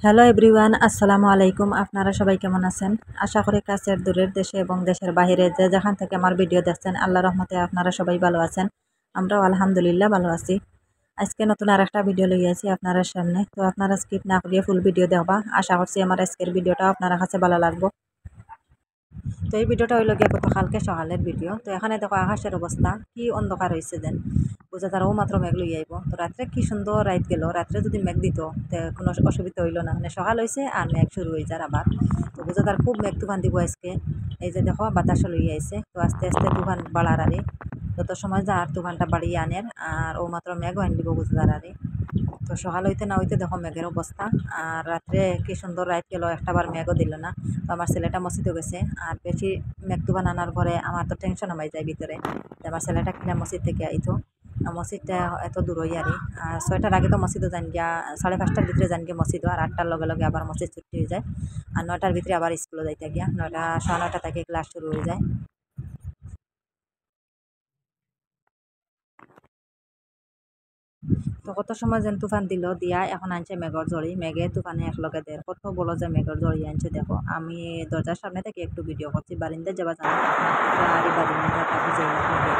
Hello everyone, আসসালামু আলাইকুম। আপনারা সবাই কেমন আছেন? আশা করি কাছের দূরের দেশে এবং দেশের বাহিরে যে যেখান থেকে আমার ভিডিও দেখছেন আল্লাহর রহমতে আপনারা সবাই ভালো আছেন। আমরাও আলহামদুলিল্লাহ ভালো আছি। আজকে নতুন আরেকটা ভিডিও লইয়া আছি আপনাদের সামনে। তো আপনারা স্কিপ না করিয়ে ফুল ভিডিও দেখবা। আশা করছি আমার আজকের ভিডিওটা আপনার কাছে ভালো লাগবে। তো এই ভিডিওটা হইল গিয়ে গতকালকে সকালের ভিডিও। তো এখানে দেখো আকাশের অবস্থা কি অন্ধকার হয়েছে যেন বোঝা তারাও মাত্র মেঘ লই আইব। তো রাত্রে কি সুন্দর রাত গেল, রাত্রে যদি মেঘ দিত তে কোনো অসুবিধা হইল না, মানে সকাল হয়েছে আর মেঘ শুরু হয়ে যায় আবার। তো বোঝা তার খুব মেঘ তুফান দিব আজকে। এই যে দেখো বাতাসও লই আইছে, তো আস্তে আস্তে তুফান বাড়ার আরে যত সময় যা আর তুফানটা বাড়িয়ে আনের আর ও মাত্র মেঘও আন দিব বোঝা তার আরে। তো সকাল হইতে না হইতে দেখো মেঘের অবস্থা। আর রাত্রে কি সুন্দর রাত গেল, একটাবার মেঘও দিল না। তো আমার ছেলেটা মসজিদে গেছে, আর বেশি মেঘ তুফান আনার পরে আমার তো টেনশন হয়ে যায় ভিতরে যে আমার ছেলেটা কিনা মসজিদ থেকে আইতো। মসজিদটা এত দূর হই আর 6টার আগে তো মসজিদও যান গিয়া, 5:30টার ভিতরে যান গিয়ে মসজিদও, আর 8টার লগে লগে আবার মসজিদ ছুটি হয়ে যায়। আর 9টার ভিতরে আবার স্কুলে যাইতে গিয়া 9টা 9:30 থেকে ক্লাস শুরু হয়ে যায়। তো কত সময় যেন তুফান দিল দিয়া এখন আনছে মেঘর জড়ি, মেঘে তুফানে একলগে দের কত বলো যে মেঘর জড়ি আনছে। দেখো আমি দরজার সামনে থেকে একটু ভিডিও করছি, বারিন্দে যাবা জানো গাড়ি বারিন্দা তাকে যাই না মেঘে।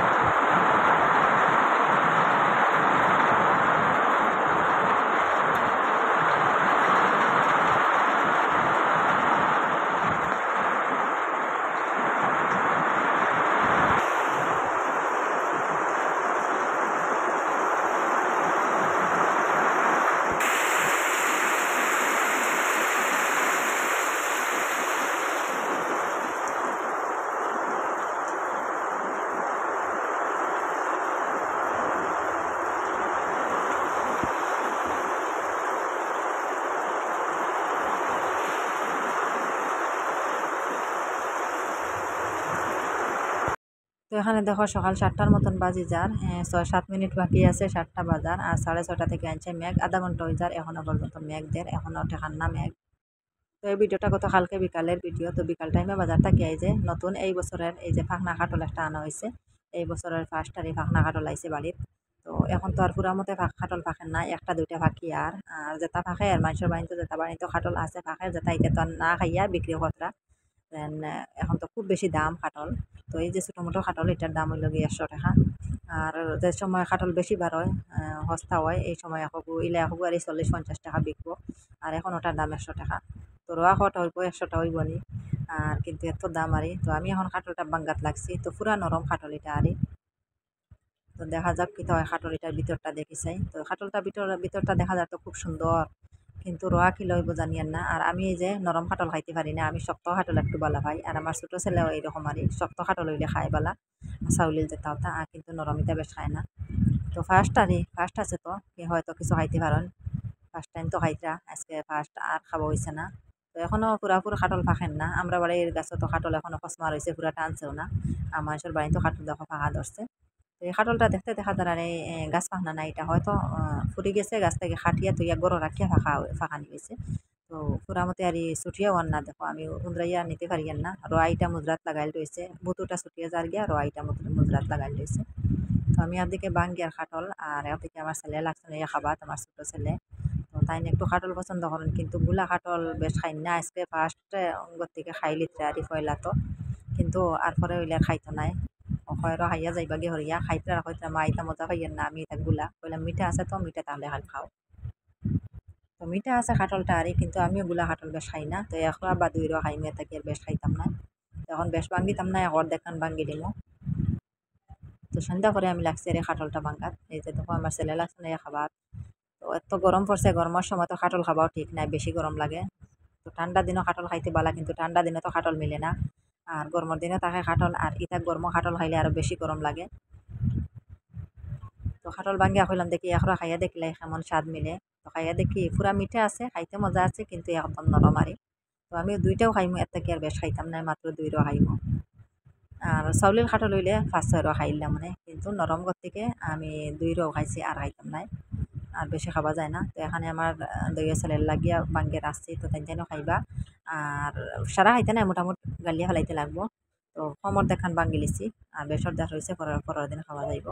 তো এখানে দেখো সকাল 7টার মতন বাজি যার, 6-7 মিনিট বাকি আছে 7টা বাজার। আর 6:30 থেকে আনছে মেঘ, আধা ঘন্টা হয়ে যার এখনো পর্যন্ত মেঘ দের, এখনো ঠেকান না মেঘ। তো এই ভিডিওটা গত কালকে বিকালের ভিডিও। তো বিকাল টাইমে বাজার থেকে এই যে নতুন এই বছরের এই যে ফাঁকনা কাটল একটা আনা হয়েছে। এই বছরের ফার্স্ট এই ফাঁকনা কাটল আইছে বাড়ির। তো এখন তো আর পুরা মতে কাটল ফাঁকেন না, একটা দুইটা ফাঁকি আর যেটা ফাঁকে আর মানুষের বাড়িতে যেটা বাড়িতে কাটল আছে ফাঁকে যেটা এটা তো আর না খাইয়া বিক্রি করা। দেন এখন তো খুব বেশি দাম কাটল। তো এই যে ছোটো মোটো কাটল এটার দাম হইল গিয়ে 100 টাকা। আর যে সময় কাটল বেশি বার হয়, সস্তা হয়, এই সময় একগু ইলে একগু আর 40-50 টাকা বিকবো। আর এখন ওটার দাম 100 টাকা। তো রোয়া খাওয়াটা হইব 100টা হইব নি। আর কিন্তু এত দাম আরই। তো আমি এখন কাটলটা বাঙ্গাত লাগছি, তো পুরা নরম কাটল এটা আরই। তো দেখা যাক কি হয় খাটলিটার ভিতরটা দেখি চাই। তো খাটলটা ভিতরটা দেখা যায় তো খুব সুন্দর, কিন্তু রোয়া কি লইব জানিয়েন না। আর আমি এই যে নরম খাটল খাইতে পারি না, আমি শক্ত খাটল একটু বালা পাই। আর আমার ছোটো ছেলেও এইরকম আরই শক্ত খাটল হইলে খায় বালা, চাউলিল যেটা ওটা, আর কিন্তু নরম এটা বেশ খায় না। তো ফার্স্ট আছে তো কি হয়তো কিছু খাইতে পারেন। ফার্স্ট টাইম তো খাইতা আজকে ফার্স্ট, আর খাবো হয়েছে না। তো এখনো পুরা খাটল ফাঁকেন না, আমরা বাড়ির গাছে তো খাটল এখনো কসমার হয়েছে, পুরা টানছেও না। আর মানুষের বাড়ি তো খাটল দেখো ফাঁকা ধরছে। তো এই খাটলটা দেখতে দেখা যায় আর এই গাছ পাখনা না, এটা হয়তো ফুরি গেছে গাছ থেকে খাটিয়া তুইয়া গরো রাখিয়া ফাঁকানি গেছে। তো পুরামতে আর ছুটিয়া ওয়ান না, দেখো আমি উন্দ্রাইয়া নিতে পারি না। রোয়াইটা মুজরাত লাগাইল রয়েছে, বুতুটা ছুটিয়া যার গিয়া রোয়াইটা মুজরাত লাগাইল রয়েছে। তো আমি একদিকে বাঙ্গি আর খাটল, আর একদিকে আমার ছেলে লাগছে না খাবা, তোমার ছোট ছেলে। তো তাই একটু খাটল পছন্দ করেন, কিন্তু গুলা খাটল বেশ খাই না। আজকে ফার্স্ট অঙ্গর থেকে খাই লিত্রে আর ফয়লা তো, কিন্তু আর পরে হইলে আর খাইতো নাই। হয়তো খাইয়া যাইবা গে হরিয়া খাইতে আর কইতে মা ইতা মজা পাইয়েন না, আমি এটা গুলা কইলাম মিঠা আছে তো মিঠা তাহলে খাল খাও। তো মিঠা আছে খাটলটা আরই, কিন্তু আমিও গুলা খাটল বেশ খাই না। তো এক বা 2 খাই মেয়ে থাকি আর বেশ খাইতাম না। এখন বেশ ভাঙ্গিতাম না, একবার দেখান ভাঙ্গি দিমু। তো সন্ধ্যা করে আমি লাগছে রে খাটলটা ভাঙ্গাত। এই যে দেখো আমার ছেলে লাগছে না খাবার। তো এত গরম পড়ছে, গরমের সময় তো খাটল খাবাও ঠিক নাই, বেশি গরম লাগে। তো ঠান্ডা দিনও খাটল খাইতে বালা, কিন্তু ঠান্ডা দিনে তো খাটল মিলে না। আর গরমের দিনে থাকে খাটল, আর ইটা গরম খাটল খাইলে আরো বেশি গরম লাগে। তো খাটল ভাঙ্গিয়া কইলাম দেখি এখরা খাইয়া দেখলে কেমন স্বাদ মিলে। তো খাইয়া দেখি পুরা মিঠা আছে, খাইতে মজা আছে, কিন্তু একদম নরম আরই। তো আমি দুইটাও খাইমু, এর থেকে আর বেশ খাইতাম না, মাত্র 2 খাইমু। আর চাউলের খাটল হইলে 5-6 খাইলাম মানে, কিন্তু নরম থেকে আমি 2 খাইছি আর খাইতাম নাই। আর বেশি খাওয়া যায় না। তো এখানে আমার দইয়ের ছেলের লাগিয়া বাঙ্গে রাখছি, তো তাই যেন খাইবা। আর সারা খাইতে নাই, মোটামুটি গালিয়া ফেলাইতে লাগবো। তো কমর দেখান বাঙ্গি লিছি, আর বেসর দেখ রয়েছে পরের পরের দিন খাওয়া যাইব।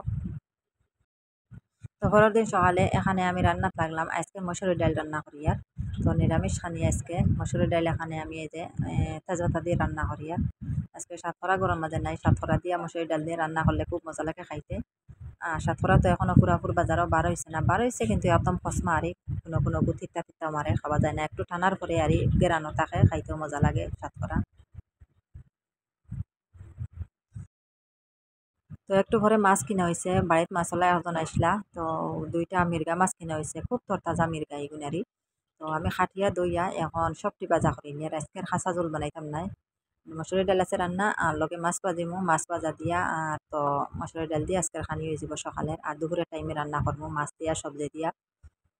তো পরের দিন সকালে এখানে আমি রান্নাত লাগলাম আজকে মসুরের ডাল রান্না করি আর তো নিরামিষ খানি আজকে মসুরের ডাল এখানে আমি এই যে তেজপাতা দিয়ে রান্না করি আর আজকে সাতকরা গরম মাঝে নাই সাতকরা দিয়া মসুরের ডাল দিয়ে রান্না করলে খুব মজা লাগে খাইতে। সাতকরা তো এখনো পুরাপুর বাজারও বার হয়েছে না বার হয়েছে কিন্তু একদম কসমা আরি কোনো কোনো তিতা তিতা মারে খাওয়া যায় না একটু ঠান্ডার পরে আরি গেরানো থাকে খাইতেও মজা লাগে সাতকরা। তো একটু পরে মাছ কিনা হয়েছে বাড়িত মাছলা একজন আইসলা তো দুইটা মির্গা মাছ কিনা হয়েছে খুব তরতাজা মির্গা এগুনারি। তো আমি খাটিয়া দইয়া এখন সবটি বাজা করি নিয়ে আজকের খাসা জোল বানাইতাম নাই মসুরের ডাল আছে রান্না আর লগে মাছ ভাজিমু মাছ ভাজা দিয়া আর তো মসুরের ডাল দিয়ে আজকের খানি হয়ে যাব সকালে আর দুপুরের টাইমে রান্না করবো মাছ দিয়া সবজি দিয়া।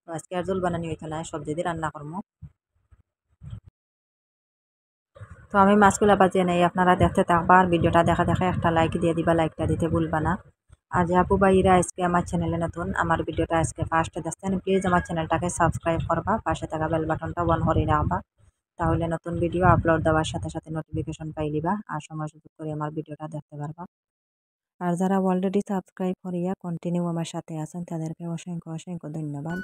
তো আজকে আর জোল বানানি হইতো না সবজি দিয়ে রান্না করবো। তো আমি মাছগুলা বাজিয়ে নেই আপনারা দেখতে থাকবা আর ভিডিওটা দেখা দেখা একটা লাইক দিয়ে দিবা লাইকটা দিতে ভুলবা না। আর যে আপু ভাইরা আজকে আমার চ্যানেলে নতুন আমার ভিডিওটা আজকে ফার্স্টে দেখছেন প্লিজ আমার চ্যানেলটাকে সাবস্ক্রাইব করবা পাশে থাকা বেল বাটনটা অন করে রাখবা তাহলে নতুন ভিডিও আপলোড দেওয়ার সাথে সাথে নোটিফিকেশন পাই লিবা আর সময় সুযোগ করে আমার ভিডিওটা দেখতে পারবা। আর যারা অলরেডি সাবস্ক্রাইব করিয়া কন্টিনিউ আমার সাথে আছেন তাদেরকে অসংখ্য অসংখ্য ধন্যবাদ।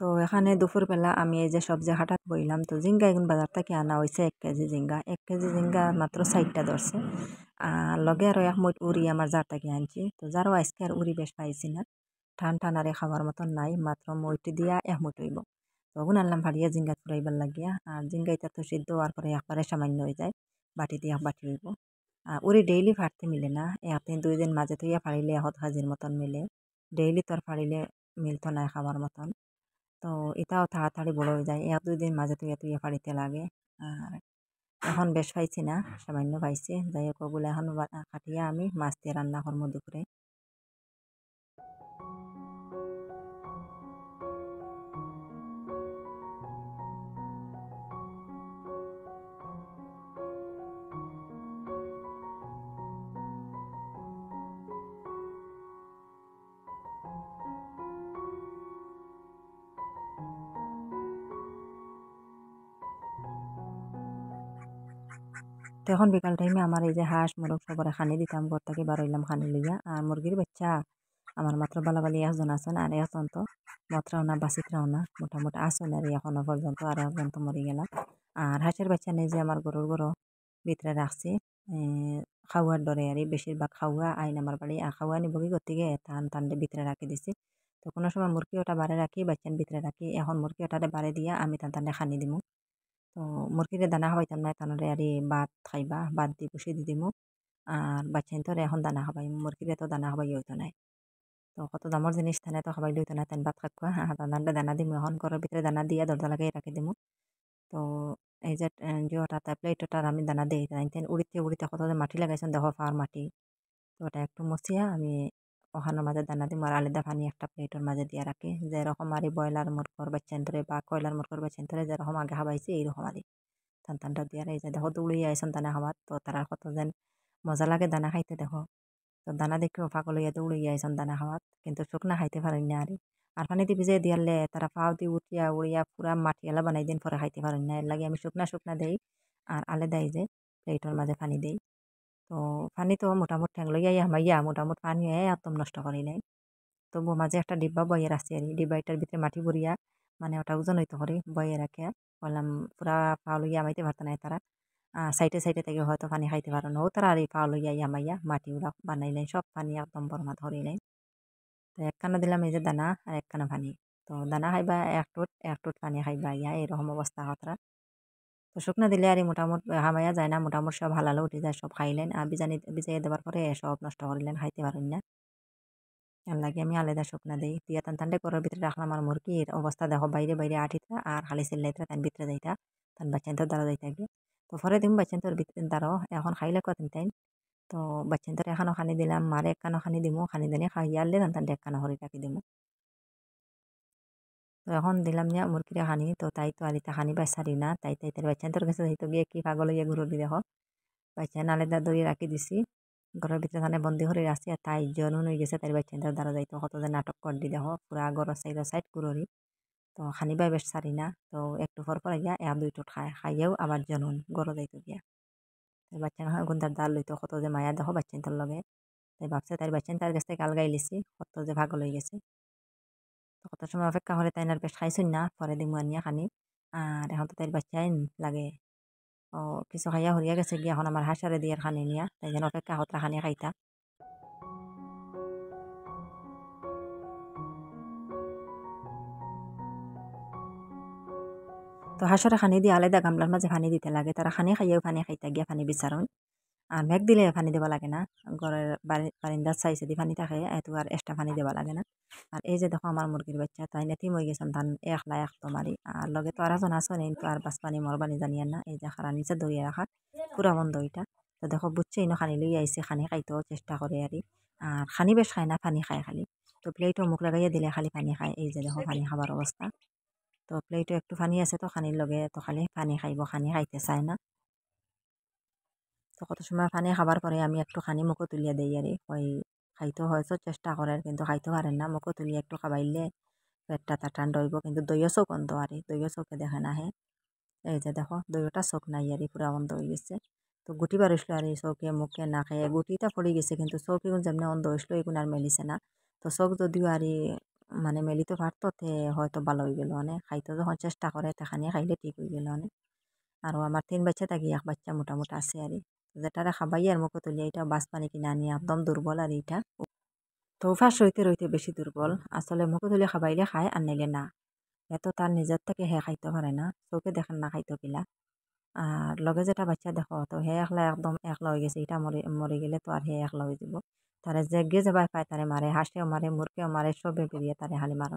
তো এখানে দুপুরবেলা আমি এই যে সবজি হাটাত বইলাম তো জিঙ্গা এগুন বাজার থেকে আনা হয়েছে 1 কেজি জিঙ্গা 1 কেজি জিঙ্গা মাত্র 60টা ধরছে। আর লগে আরো এক মুঠ উড়ি আমার যার থেকে আনছি তো যারও আজকে আর উড়ি বেশ পাইছি না ঠান ঠানারে খাওয়ার মতন নাই মাত্র মুইটি দিয়া এক মুঠ হইব। তো ওগুন আনলাম ভাড়িয়া জিঙ্গা ফুরাইবার লাগিয়া আর জিঙ্গা এটা তো সিদ্ধ হওয়ার পরে একবারে সামান্য হয়ে যায় বাটি দিয়ে এক বাটি হইব। উড়ি ডেইলি ফাটতে মিলে না আপনি 2 দিন মাঝে থইয়া ফাড়িলে এহত হাজির মতন মিলে ডেইলি তোর ফাড়িলে মিলতো না খাবার মতন। তো এটাও তাড়াতাড়ি বড় হয়ে যায় 1-2 দিন মাঝে তুই তুই ফাড়িতে লাগে। আর এখন বেশ পাইছি না সামান্য পাইছি যাই হোক ওগুলো এখন কাটিয়া আমি মাছ দিয়ে রান্না করবো দুপুরে। তো এখন বিকাল টাইমে আমার এই যে হাঁস মোরগ সবরে খানি দিতাম ঘর থেকে বার হইলাম খানি লইয়া আর মুরগির বাচ্চা আমার মাত্র বালাবালি একজন আছেন আর এখন তো মতরাও না বাসিতরাও না মোটামুটি আসুন আর এখনো পর্যন্ত আর একজন তো মরে গেলাম। আর হাঁসের বাচ্চা নেই যে আমার গরুর গরু ভিতরে রাখছি খাওয়ার ডরে আর বেশিরভাগ খাওয়া আইন আমার বাড়ি আর খাওয়া নিব কি করতে গিয়ে টান টানলে ভিতরে রাখি দিছি। তো কোনো সময় মুরগি ওটা বারে রাখি বাচ্চান ভিতরে রাখি এখন মুরগি ওটারে বারে দিয়া আমি টান টানে খানি দিমু। তো মুরগিরে দানা খাওয়াইতাম না তানরে আর ভাত খাইবা ভাত দি বসে দি দিমু। আর বাচ্চান তোরে এখন দানা খাবাই মুরগিরে তো দানা খাবাই হইতো নাই। তো কত দামর জিনিস থানে তো খাবাই লইতো না তেন ভাত খাকুয়া হ্যাঁ দানা দানা দিমু এখন ঘরের ভিতরে দানা দিয়া দরজা লাগাই রাখি দিমু। তো এই যে জিওটা প্লেটটার আমি দানা দিই তেন উড়িতে উড়িতে কত যে মাটি লাগাইছেন দেখো ফার মাটি। তো ওটা একটু মুছিয়া আমি ওখানের মাঝে দানা দিমু আর আলাদা পানি একটা প্লেটের মাঝে দিয়ে রাখি যেরকম আর ব্রয়লার মুরগর বাচ্চান ধরে বা কয়লার মুরগর বাচ্চান ধরে যেরকম আগে খাবাইছি এইরকম আর টানটা দিয়ে এই যে দেখো দৌড়ে আইসন দানা খাবার তো তারা কত যেন মজা লাগে দানা খাইতে দেখো। তো দানা দেখেও পাগল হইয়া দৌড়ে আইসন দানা খাওয়াত কিন্তু শুকনা খাইতে পারেন না আর পানিতে ভিজে দিয়ালে তারা পাও দিয়ে উঠিয়া উড়িয়া পুরা মাটি এলা বানাই দিন পরে খাইতে পারেন না এর লাগে আমি শুকনা শুকনা দেই আর আলাদা এই যে প্লেটের মাঝে পানি দেই। তো পানি তো মোটামুটি ঠ্যাং লইয়া হামাইয়া মোটামুটি পানি একদম নষ্ট করি নাই। তবু মাঝে একটা ডিব্বা বইয়ে রাখছি আর ডিব্বাটার ভিতরে মাটি ভরিয়া মানে ওটা ওজন হইতে করে বইয়ে রাখে বললাম পুরা পা লইয়া আমাইতে পারতো না তারা সাইডে সাইডে থেকে হয়তো পানি খাইতে পারো না ও তারা আর এই পা লইয়া ইয়ামাইয়া মাটি ওরা বানাইলেন সব পানি একদম বরমা ধরিলেন। তো একখানা দিলাম এই যে দানা আর একখানা পানি। তো দানা খাইবা এক টুট পানি খাইবা ইয়া এরকম অবস্থা হতরা। তো শুকনা দিলে আর মোটামুটি হামাইয়া যায় না মোটামুটি সব হালালো উঠে যায় সব খাইলেন আর বিজাই দেওয়ার পরে সব নষ্ট করিলেন খাইতে পারেন না। এর লাগে আমি আলাদা শুকনা দেই দিয়া টান টানটে ঘরের ভিতরে রাখলাম আর মুরগির অবস্থা দেখো বাইরে বাইরে আঠিতা আর খালি চিল্লাইতা তান ভিতরে যাইতা তান বাচ্চান তোর দ্বারা যাইতা গিয়ে। তো পরে দিম বাচ্চান তোর ভিতরে দ্বারাও এখন খাইলে কত টাইম। তো বাচ্চান তোর এখানো খানি দিলাম মারে একখানো খানি দিমু খানি দিনে খাইয়া আনলে টান টান একখানো হরি রাখি দিমু। তো এখন দিলাম নিয়া মুরগিরে খানি তো তাই তো আলিতা খানি বাচ্চারি না তাই তাই তার বাচ্চাদের কাছে যাইতো গিয়ে কি পাগল হইয়া ঘুরি দেখো বাচ্চা আলাদা দড়ি রাখি দিছি ঘরের ভিতরে থানে বন্দি করে রাখছি আর তাই জনুন হয়ে গেছে তার বাচ্চাদের দ্বারা যাইতো কত যে নাটক কর দি দেখো পুরা গরর সাইড কুররি তো খানি বাই বেশ সারি না তো একটু পর গিয়া দুই টোট খাইয়াও আবার জনুন গরো যাইতো গিয়া বাচ্চা গুন্দার দাল লইতো কত যে মায়া দেখো বাচ্চাদের লগে তাই ভাবছে তাই বাচ্চা তার কাছ থেকে আলগাই লিছি কত যে ভাগল হয়ে গেছে তো কত সময় অপেক্ষা করে তাই বেশ খাইছুন না পরে দিমু আনিয়া খানি আর এখন তো তাই বাচ্চাই লাগে ও কিছু খাইয়া হরিয়া গেছে গিয়া এখন আমার হাঁসারে দিয়ে খানি নিয়া তাই যেন অপেক্ষা হতরা খানি খাইতা তো হাঁসরে খানি দিয়ে আলাদা গামলার মাঝে পানি দিতে লাগে তারা খানি খাইয়াও পানি খাইতা গিয়া পানি বিচারুন আর মেঘ দিলে পানি দেওয়া লাগে না ঘরের বারিন্দার সাইজে দিয়ে পানি থাকে এত আর এক্সট্রা পানি দেওয়া লাগে না আর এই যে দেখো আমার মুরগির বাচ্চা তাই নেতিম হয়ে গেছেন ধান একলা এক তোমারই আর লগে তো আর এখন আসো নেই তো আর বাস পানি মরবানি জানিয়েন না এই যে খারা নিচে দইয়ে রাখা পুরা বন্ধ ওইটা তো দেখো বুঝছে ইনো খানি লই আইসে খানি খাইতেও চেষ্টা করে আর খানি বেশ খায় না পানি খায় খালি তো প্লেটও মুখ লাগাইয়া দিলে খালি পানি খায় এই যে দেখো পানি খাবার অবস্থা তো প্লেটও একটু পানি আছে তো খানির লগে তো খালি পানি খাইব খানি খাইতে চায় না তো কত সময় পানি খাবার পরে আমি একটু খানি মুখো তুলিয়া দিই ওই খাইতে হয়তো চেষ্টা করার কিন্তু খাইতে পারেন না মুখো তুলিয়া একটু খাবাইলে পেটটা তার ঠান্ডা হইব কিন্তু দইও চোখ অন্ধ দইও চোখে দেখে না হে এই যে দেখো দইটা চোখ নাই পুরা বন্ধ হয়ে গেছে তো গুটি বাড়িছিল চৌকে মুখে না খেয়ে গুটিটা পড়ে গেছে কিন্তু চৌক এগুন যেমনি অন্ধ হয়েছিল এগুন আর মেলিছে না তো চোখ যদিও মানে মেলিতে পারতো তে হয়তো ভালো হয়ে গেল খাইতে যখন চেষ্টা করে তেখানি খাইলে ঠিক হয়ে গেল আর আমার 3 বাচ্চা থাকি এক বাচ্চা মোটামুটি আছে যেটারে খাবাই আর মুখে তুলিয়া এটা বাস পানি কিনে আনি একদম দুর্বল আর এটা তো অভ্যাস রইতে রইতে বেশি দুর্বল আসলে মুখে তুলে খাবাইলে খায় আর নাইলে না এত তার নিজের থেকে হে খাইতে পারে না চোখে দেখেন না খাইতে কিলা আর লগে যেটা বাচ্চা দেখো তো হে একলা একদম একলা হয়ে গেছে এটা মরে গেলে তো আর হে একলা হয়ে যাব তারে জেগে যাবাই পায় তারে মারে হাঁসেও মারে মুরগিও মারে সবে বেরিয়ে তারে হালি মারে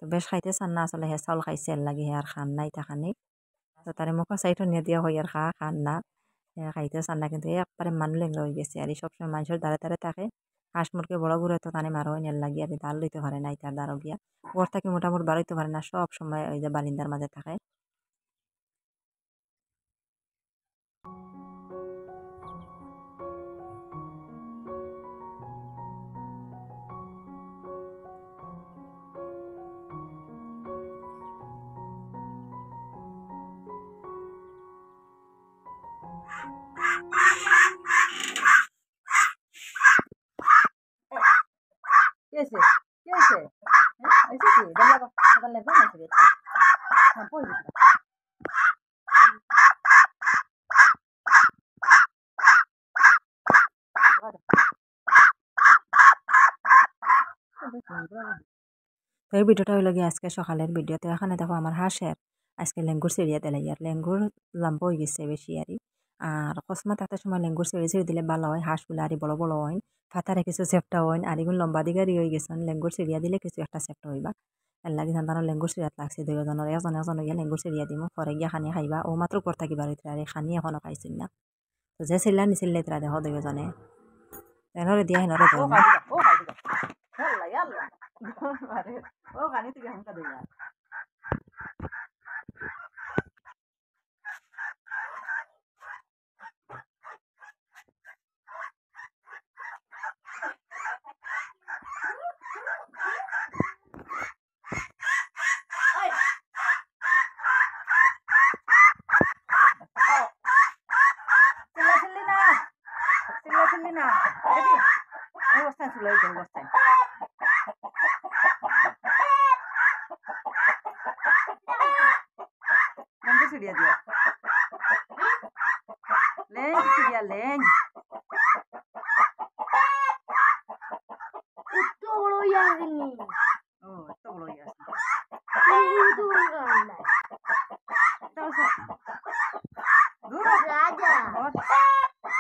তো বেশ খাইতে চান না আসলে হে চাউল খাইছে লাগে হে আর খান নাই তাখানি তো তারে মুখের সাইডও নিয়ে দিয়া হয় আর খান না খাইতে চান না কিন্তু একবারে মানুষ লেংরা হয়ে গেছে আর সবসময় মানুষের দ্বারে দ্বারে থাকে হাঁস মুরগি বড় ঘুরে তো তানে মারো নেল লাগি আর দাল লইতে পারে না তার দ্বারও গিয়া ওর থেকে মোটামুটি বাড়াইতে পারে না সব সময় ওই যে বারিন্দার মাঝে থাকে ¿Qué es? ¿Qué es? ¿Ese qué? Dale la gana, se no puedo. তো এই ভিডিওটা হইলো গিয়ে আজকে সকালের ভিডিও তো এখানে দেখো আমার হাঁসের আজকে লেঙ্গুর সিঁড়িয়া দিলাই আর লেঙ্গুর লম্বা হয়ে গেছে বেশি আর অকস্মাৎ একটা সময় লেঙ্গুর ছিঁড়ি দিলে ভালো হয় হাঁসগুলো বড় বড় হয় ফাতারে কিছু চেপটা হয় আর এগুলো লম্বা দিগারি হয়ে গেছে লেঙ্গুর সিঁড়িয়া দিলে কিছু একটা চেপটা হইবা এর লাগে সন্তানের লেঙ্গুর সিঁড়িয়াত লাগছে দুজনের একজন হইয়া লেঙ্গুর সিঁড়িয়া দিব পরে গিয়া খানি খাইবা ও মাত্র পর থাকিবা আর খানি এখনো খাইছিল না তো যে চিল্লা নিচিল্লে তারা দেখো দুজনে এনরে দিয়া হেনরে ধরুন Yalla, yalla. Oh, ganito ka hangka diyan. Sila na. Jadi, wastan sulay ko wastan. Lengku sidia dia. Leng sidia leng. Itu bolo yang ini. Oh, itu belum ya. Itu enggak. Tahu sih. Dulu Raja.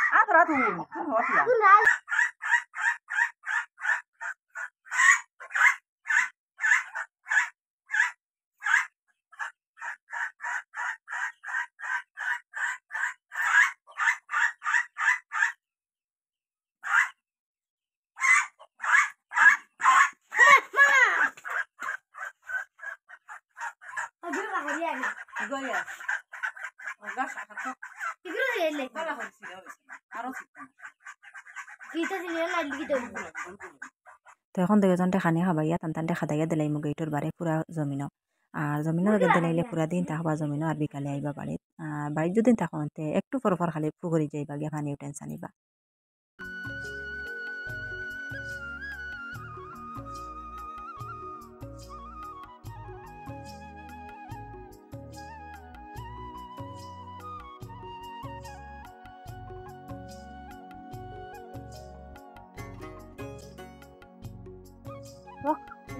Ah, teratu. Kan hot ya. Itu raja. Gaya ওগা শাখা কিগুলো দিলে কলা হইছিল আরো চিন্তা কিটা দিলে লাইলি কি দেব তো এখন দুজনটে খানি খাবাইয়া টানটানটে খাদাইয়া দিলাই মোক গেটর বারে পুরা জমিনও আর জমিনও যদি দিলাইলে পুরা দিন থাকবা জমিনও আর বিকালে আইবা বাড়িত আর বাড়িত যদি থাকুন একটু পর খালি পুকুরি যাইবা গিয়া পানি টেনশন নিবা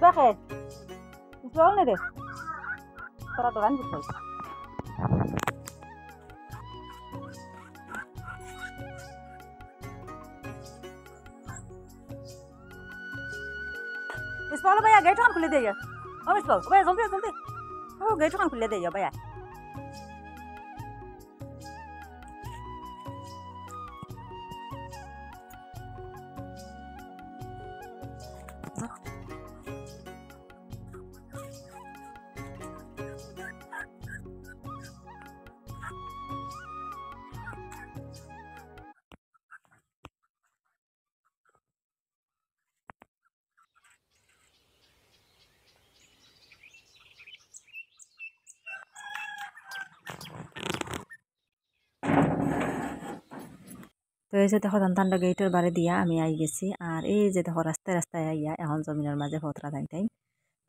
দেখে চল নে রে তোরা তো রান্দি খাই इसपाल भैया गेट हम खुले दे या ओ इसपाल भैया जल्दी जल्दी ओ गेट हम खुले दे या भैया তো এই যে দেখো ধানটা গেটের বারে দিয়া আমি আই গেছি আর এই যে দেখো রাস্তায় রাস্তায় আইয়া এখন জমিনের মাঝে ফতরা টাইম টাইম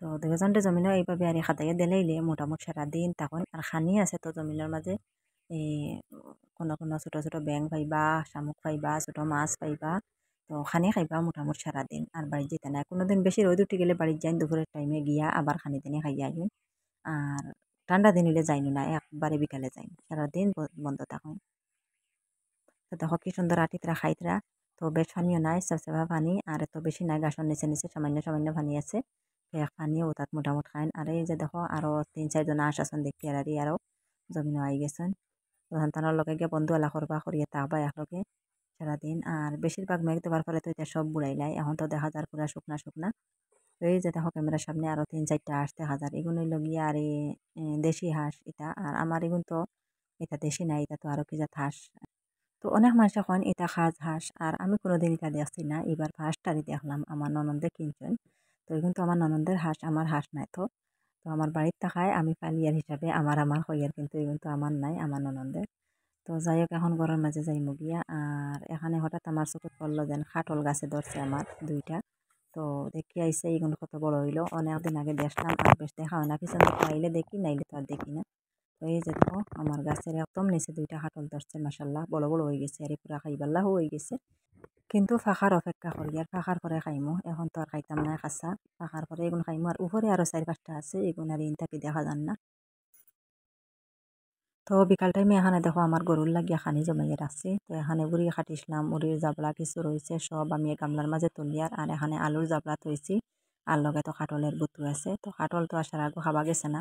তো দুজনটে জমিনও এইভাবে আর খাতাইয়া দিলাইলে মোটামুটি সারাদিন তখন আর খানি আছে তো জমিনের মাঝে এই কোনো কোনো ছোট ছোট ব্যাং পাইবা শামুক পাইবা ছোট মাছ পাইবা তো খানি খাইবা মোটামুটি সারাদিন আর বাড়ির যেতে না কোনোদিন বেশি রোদ উঠে গেলে বাড়ির যাই দুপুরের টাইমে গিয়া আবার খানি দিনে খাইয়া আইন আর ঠান্ডা দিন হইলে যাইনি না একবারে বিকালে যাই সারাদিন বন্ধ থাকুন তো দেখো কি সুন্দর আটিতরা খাইতরা তো বেশ পানিও নাই সাবসেবা পানি আর এত বেশি নাই গাছর নিচে নিচে সামান্য সামান্য পানি আছে এক পানিও তাত মোটামুটি খাইন আর এই যে দেখো আরো 3-4 জন আস আছেন দেখি আর আরো জমিনও আই গেছেন তো সন্তানের লগে গিয়ে বন্ধু আলা করবা করিয়ে তাবা একলগে সারাদিন আর বেশিরভাগ মেঘ দেওয়ার ফলে তো এটা সব বুড়াইলাই এখন তো দেখা যার পুরা শুকনা শুকনা তো এই যে দেখো ক্যামেরার সামনে আরো 3-4টা হাঁস দেখা যার এগুলো লগিয়ে আর এই দেশি হাঁস এটা আর আমার এগুন তো এটা দেশি নাই এটা তো আরো কি জাত হাঁস তো অনেক মানুষ এখন এটা খাজ হাঁস আর আমি কোনোদিন এটা দেখছি না এবার ফার্স্টটারই দেখলাম আমার ননন্দে কিনছেন তো এখন তো আমার ননন্দের হাঁস আমার হাঁস নাই তো তো আমার বাড়ির থাকায় আমি পালিয়ার হিসাবে আমার হইয়ার কিন্তু এখন তো আমার নাই আমার ননন্দের তো যাই হোক এখন ঘরের মাঝে যাই মুগিয়া আর এখানে হঠাৎ আমার চোখে পড়লো যেন খাটল গাছে ধরছে আমার দুইটা তো দেখি আইসে এগুলো কত বড় হইলো অনেকদিন আগে দেখলাম আর বেশ দেখা হয় না পিছন দিকে আইলে দেখি নাইলে তো আর দেখি না তো এই যে দেখো আমার গাছের একদম নিচে দুইটা খাটল ধরছে মাসাল্লাহ বড় বড় হয়ে গেছে আর পুরা খাইবাল্লা হয়ে গেছে কিন্তু ফাঁকার অপেক্ষা করি আর ফাঁকার পরে খাইমো এখন তো আর খাইতাম না খাসা ফাঁকার পরে এগুলো খাইমো আর উপরে আরো 4-5টা আছে এগুলো আর ইনটাকে দেখা যান না তো বিকাল টাইমে এখানে দেখো আমার গরুর লাগিয়া খানি জমাইয়ে রাখছি তো এখানে উড়ি খাটিছিলাম উড়ির জাবলা কিছু রয়েছে সব আমি গামলার মাঝে তুলিয়ার আর এখানে আলুর জাবলা থইছি আর লগে তো কাটলের বুতু আছে তো কাটল তো আসার আগে খাবা গেছে না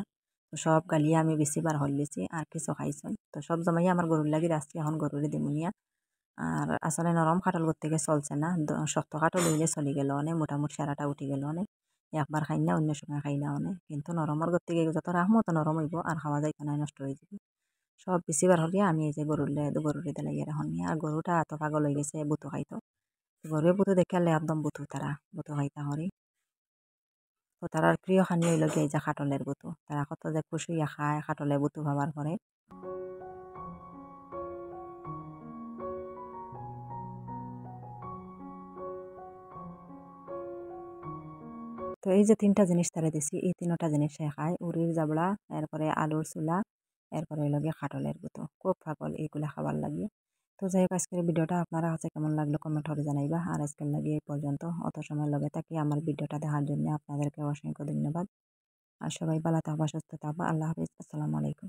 তো সব গালিয়ে আমি বেশি বার হলিছি আর কিছু খাইছই তো সব জমাইয়া আমার গরুর লাগি রাখছি এখন গরুরে দিমুনিয়া আর আসলে নরম কাটল করতে গিয়ে চলছে না শক্ত কাটল হইলে চলি গেল অনেক মোটামুটি সারাটা উঠি গেল অনেক একবার খাই না অন্য সময় খাই না অনেক কিন্তু নরমের করতে গিয়ে যত রাখমো তো নরম হইব আর খাওয়া যাইতো না নষ্ট হয়ে যাবে সব বেশিবার হলিয়া আমি এই যে গরুরে দিলাই এখন নিয়ে আর গরুটা এত পাগল হয়ে গেছে বুতো খাইতো গরুয়ে বুতো দেখে আলে একদম বুতো তারা বুতো খাইতা হরি তো তারার প্রিয় খানি হইল গিয়ে এই যে খাটলের বুতো তারা কত যে খুশি হইয়া খায় খাটলে বুতো খাবার পরে তো এই যে 3টা জিনিস তারা দিছি এই 3টা জিনিস সে খায় উড়ির জাবড়া এরপরে আলুর চুলা এরপরে হইল গিয়ে খাটলের বুতো খুব পাগল এইগুলা খাবার লাগে তো যাই হোক আজকের ভিডিওটা আপনারা কাছে কেমন লাগলো কমেন্ট করে জানাইবা আর আজকের লাগে এই পর্যন্ত অত সময় লগে থাকি আমার ভিডিওটা দেখার জন্য আপনাদেরকে অসংখ্য ধন্যবাদ আর সবাই ভালো থাকবা সুস্থ থাকবা আল্লাহ হাফিজ আসসালামু আলাইকুম